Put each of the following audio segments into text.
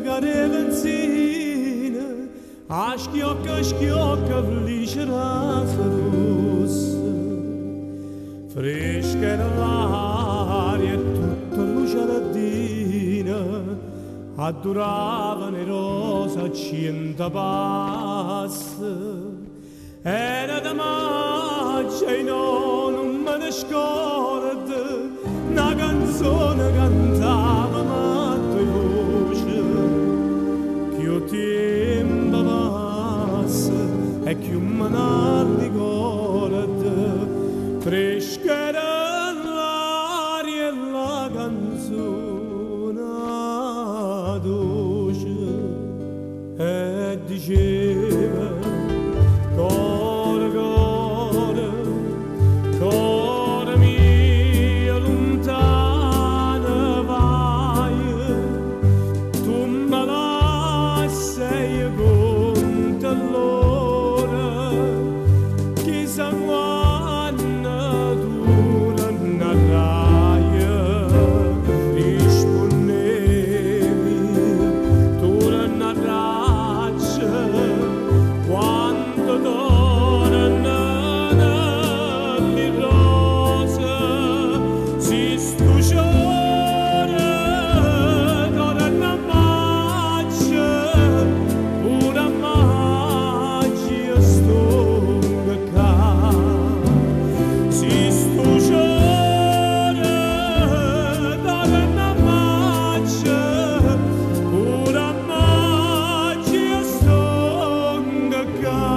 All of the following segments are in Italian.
care benzina, a schiocca vliscerà rossa, fresca era l'aria e tutta la giardina, adduravano le rose a 100 passi, era da maggio e non me ne scordo, una canzone cantava ma due voci, più tempo passa e più me ne ricordo, fresca era l'aria e la canzone dolce, e diceva cuore mio lontano vai, tu me la sei con te allora, chissà quando dura una raia, rispondevi dura una raccia, quando torna le rose si scuciora, torna magia, pura magia stonga ca, si scuciora, torna magia, pura magia stonga ca.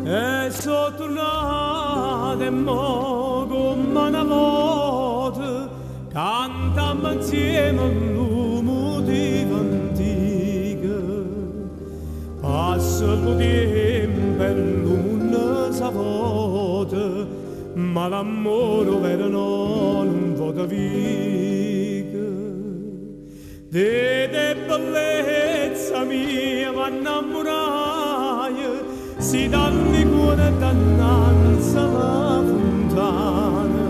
E sono tornata e mo come una volta cantammo insieme all'uomo di antica. Passa il tempo e l'uno si vuota, ma l'amore vero non vuota vita. De bellezza mia ma innamorai, si danno i cuore dannanza alla fontana,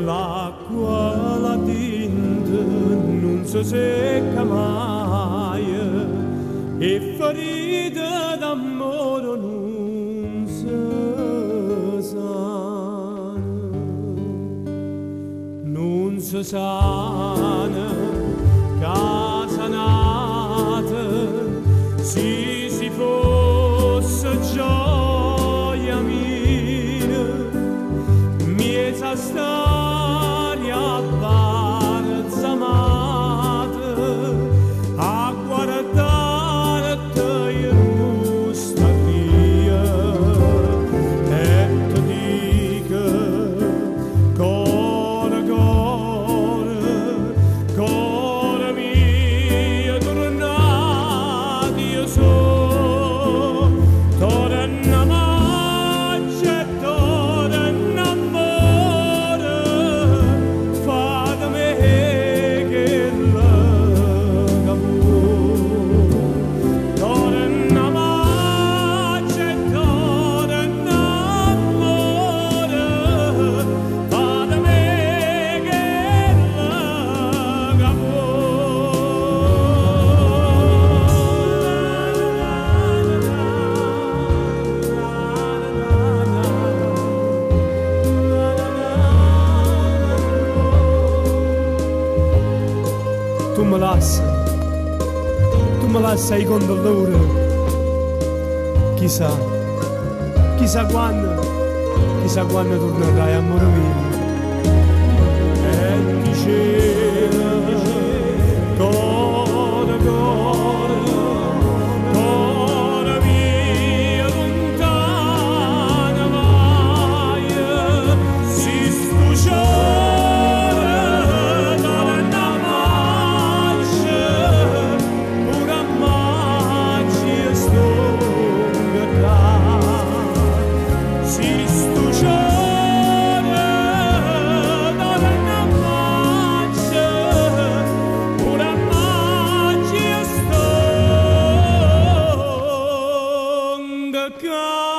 l'acqua la tinta non si secca mai, e ferite d'amore non si sana, non si sana, casa nata, si fosse gioia mia, miezza storia balsamata, a guardarti in questa via, e ti dico, cuore mio, tornati io so, torna magia, torna amore, fatemi che l'amore, torna magia, torna amore, fatemi che tu me lasci con dolore, chissà quando tornerai, amore mio. E diceva, cuore mio lontano vai, si scuciora, torna magia, pura magia stonga ca, si scuciora, caro